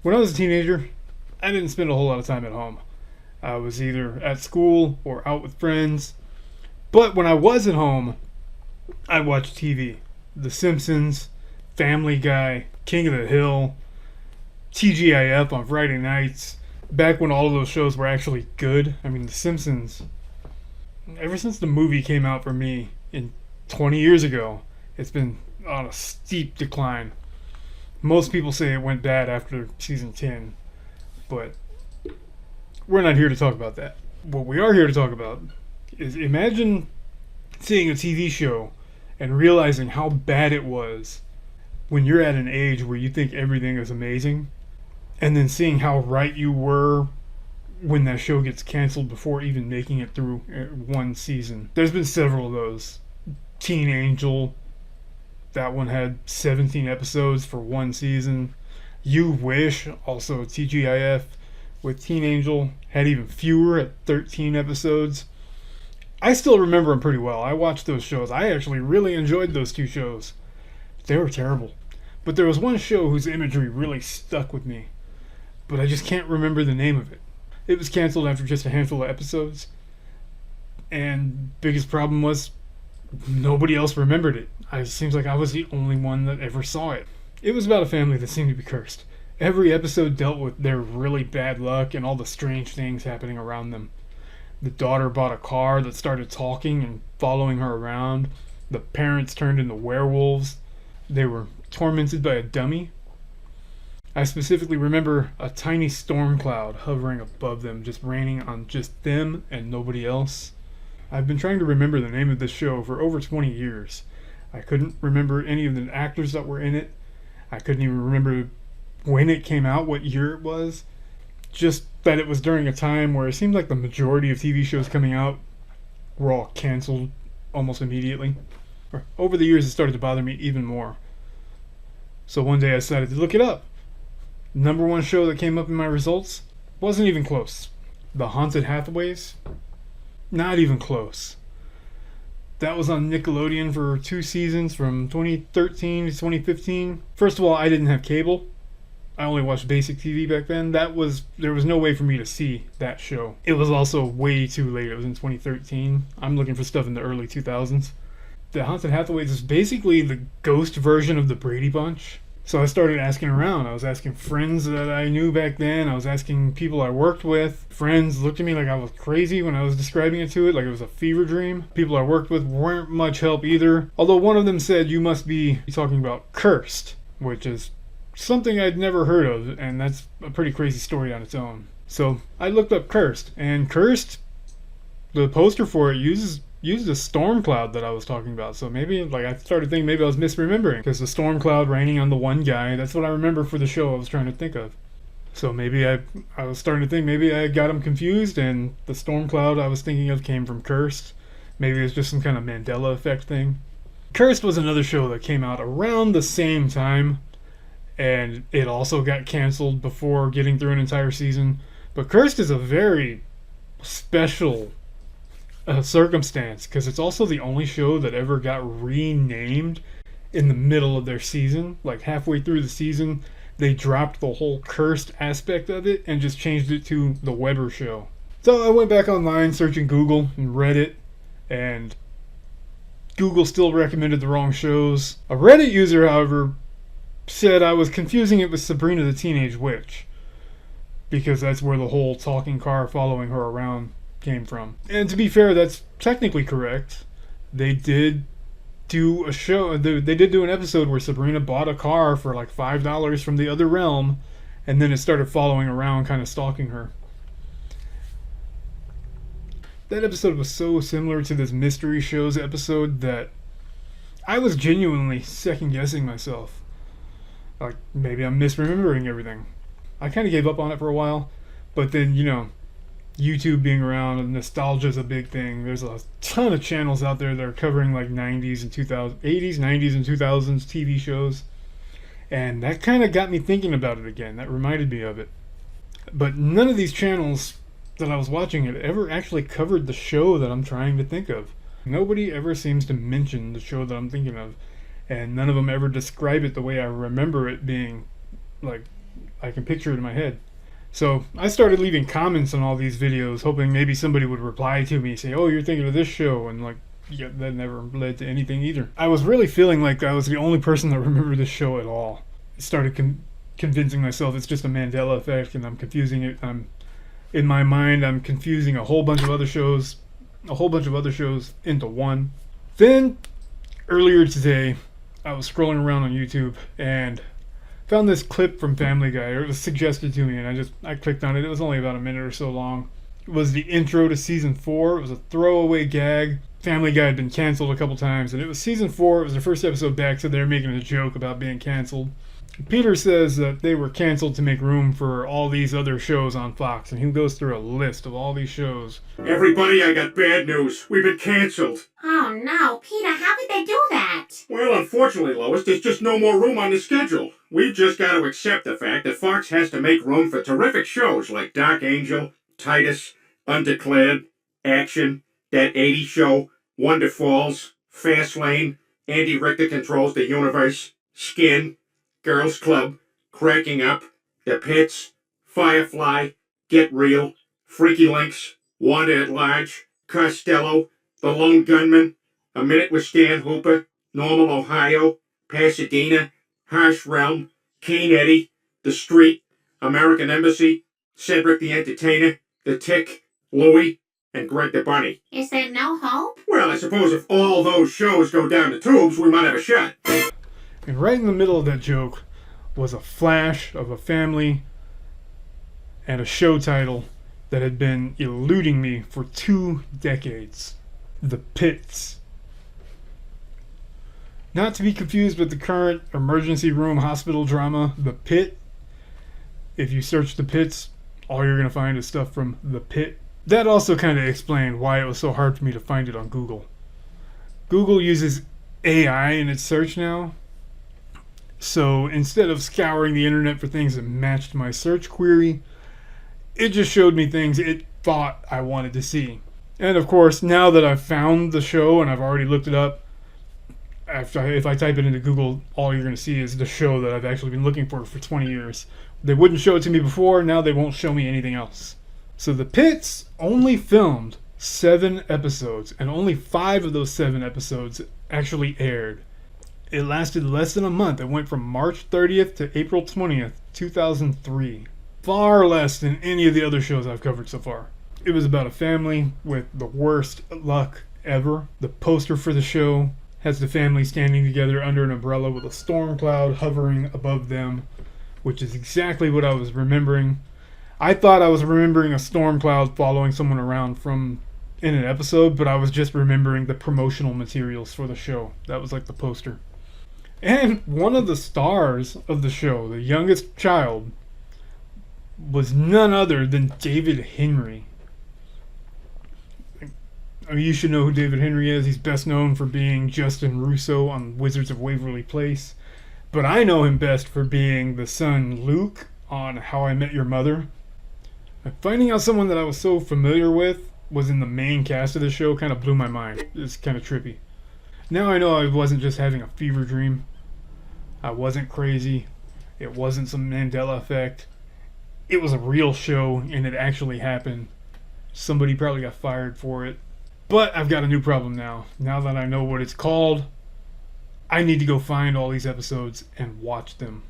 When I was a teenager, I didn't spend a whole lot of time at home. I was either at school or out with friends. But when I was at home, I watched TV. The Simpsons, Family Guy, King of the Hill, TGIF on Friday nights. Back when all of those shows were actually good. I mean, The Simpsons, ever since the movie came out for me in 20 years ago, it's been on a steep decline. Most people say it went bad after season 10, but we're not here to talk about that. What we are here to talk about is imagine seeing a TV show and realizing how bad it was when you're at an age where you think everything is amazing, and then seeing how right you were when that show gets canceled before even making it through one season. There's been several of those. Teen Angel, that one had 17 episodes for one season. You Wish, also TGIF, with Teen Angel, had even fewer at 13 episodes. I still remember them pretty well. I watched those shows. I actually really enjoyed those two shows. They were terrible. But there was one show whose imagery really stuck with me, but I just can't remember the name of it. It was canceled after just a handful of episodes, and biggest problem was nobody else remembered it. It seems like I was the only one that ever saw it. It was about a family that seemed to be cursed. Every episode dealt with their really bad luck and all the strange things happening around them. The daughter bought a car that started talking and following her around. The parents turned into werewolves. They were tormented by a dummy. I specifically remember a tiny storm cloud hovering above them, just raining on just them and nobody else. I've been trying to remember the name of this show for over 20 years. I couldn't remember any of the actors that were in it. I couldn't even remember when it came out, what year it was. Just that it was during a time where it seemed like the majority of TV shows coming out were all canceled almost immediately. Over the years, it started to bother me even more. So one day I decided to look it up. Number one show that came up in my results wasn't even close. The Haunted Hathaways? Not even close. That was on Nickelodeon for 2 seasons from 2013 to 2015. First of all, I didn't have cable. I only watched basic TV back then. There was no way for me to see that show. It was also way too late. It was in 2013. I'm looking for stuff in the early 2000s. The Haunted Hathaways is basically the ghost version of the Brady Bunch. So I started asking around. I was asking friends that I knew back then. I was asking people I worked with. Friends looked at me like I was crazy when I was describing it to it, like it was a fever dream. People I worked with weren't much help either. Although one of them said, "You must be talking about Cursed," which is something I'd never heard of, and that's a pretty crazy story on its own. So I looked up Cursed, and Cursed, the poster for it uses a storm cloud that I was talking about. So maybe, I started thinking maybe I was misremembering, because the storm cloud raining on the one guy, that's what I remember for the show I was trying to think of. So maybe I was starting to think maybe I got them confused, and the storm cloud I was thinking of came from Cursed. Maybe it's just some kind of Mandela effect thing. Cursed was another show that came out around the same time, and it also got canceled before getting through an entire season. But Cursed is a very special circumstance, because it's also the only show that ever got renamed in the middle of their season. Like halfway through the season, they dropped the whole Cursed aspect of it and just changed it to The Weber Show. So I went back online searching Google and Reddit, and Google still recommended the wrong shows. A Reddit user, however, said I was confusing it with Sabrina the Teenage Witch, because that's where the whole talking car following her around came from. And to be fair, that's technically correct. They did do a show, they did do an episode where Sabrina bought a car for like $5 from the other realm, and then it started following around, kind of stalking her. That episode was so similar to this Mystery Shows episode that I was genuinely second guessing myself. Like, maybe I'm misremembering everything. I kind of gave up on it for a while, but then, YouTube being around, nostalgia's a big thing. There's a ton of channels out there that are covering like 90s and 80s, 90s and 2000s TV shows. And that kind of got me thinking about it again. That reminded me of it. But none of these channels that I was watching had ever actually covered the show that I'm trying to think of. Nobody ever seems to mention the show that I'm thinking of. And none of them ever describe it the way I remember it being, like, I can picture it in my head. So I started leaving comments on all these videos, hoping maybe somebody would reply to me, say, "Oh, you're thinking of this show," and like, yeah, that never led to anything either. I was really feeling like I was the only person that remembered this show at all. I started convincing myself it's just a Mandela effect, and I'm confusing it. In my mind, I'm confusing a whole bunch of other shows into one. Then earlier today, I was scrolling around on YouTube and found this clip from Family Guy. It was suggested to me, and I clicked on it. It was only about a minute or so long. It was the intro to season 4. It was a throwaway gag. Family Guy had been canceled a couple times, and it was season 4. It was their first episode back, so they're making a joke about being canceled. Peter says that they were canceled to make room for all these other shows on Fox, and he goes through a list of all these shows. Everybody, I got bad news. We've been canceled. Oh no, Peter, how could they do that? Well, unfortunately, Lois, there's just no more room on the schedule. We've just got to accept the fact that Fox has to make room for terrific shows like Dark Angel, Titus, Undeclared, Action, That 80s Show, Wonder Falls, Fastlane, Andy Richter Controls the Universe, Skin, Girls Club, Cracking Up, The Pits, Firefly, Get Real, Freaky Links, Wanda at Large, Costello, The Lone Gunman, A Minute with Stan Hooper, Normal, Ohio, Pasadena, Harsh Realm, Kane Eddie, The Street, American Embassy, Cedric the Entertainer, The Tick, Louie, and Greg the Bunny. Is there no hope? Well, I suppose if all those shows go down the tubes, we might have a shot. And right in the middle of that joke was a flash of a family and a show title that had been eluding me for 2 decades. The Pits. Not to be confused with the current emergency room hospital drama, The Pit. If you search The Pits, all you're going to find is stuff from The Pit. That also kind of explained why it was so hard for me to find it on Google. Google uses AI in its search now. So instead of scouring the internet for things that matched my search query, it just showed me things it thought I wanted to see. And of course, now that I've found the show and I've already looked it up, if I type it into Google, all you're going to see is the show that I've actually been looking for 20 years. They wouldn't show it to me before, now they won't show me anything else. So The Pits only filmed 7 episodes, and only 5 of those 7 episodes actually aired. It lasted less than a month. It went from March 30th to April 20th, 2003. Far less than any of the other shows I've covered so far. It was about a family with the worst luck ever. The poster for the show has the family standing together under an umbrella with a storm cloud hovering above them, which is exactly what I was remembering. I thought I was remembering a storm cloud following someone around in an episode, but I was just remembering the promotional materials for the show. That was like the poster. And one of the stars of the show, the youngest child, was none other than David Henry. I mean, you should know who David Henry is. He's best known for being Justin Russo on Wizards of Waverly Place. But I know him best for being the son Luke on How I Met Your Mother. And finding out someone that I was so familiar with was in the main cast of the show kind of blew my mind. It's kind of trippy. Now I know I wasn't just having a fever dream. I wasn't crazy. It wasn't some Mandela effect. It was a real show, and it actually happened. Somebody probably got fired for it. But I've got a new problem now. Now that I know what it's called, I need to go find all these episodes and watch them.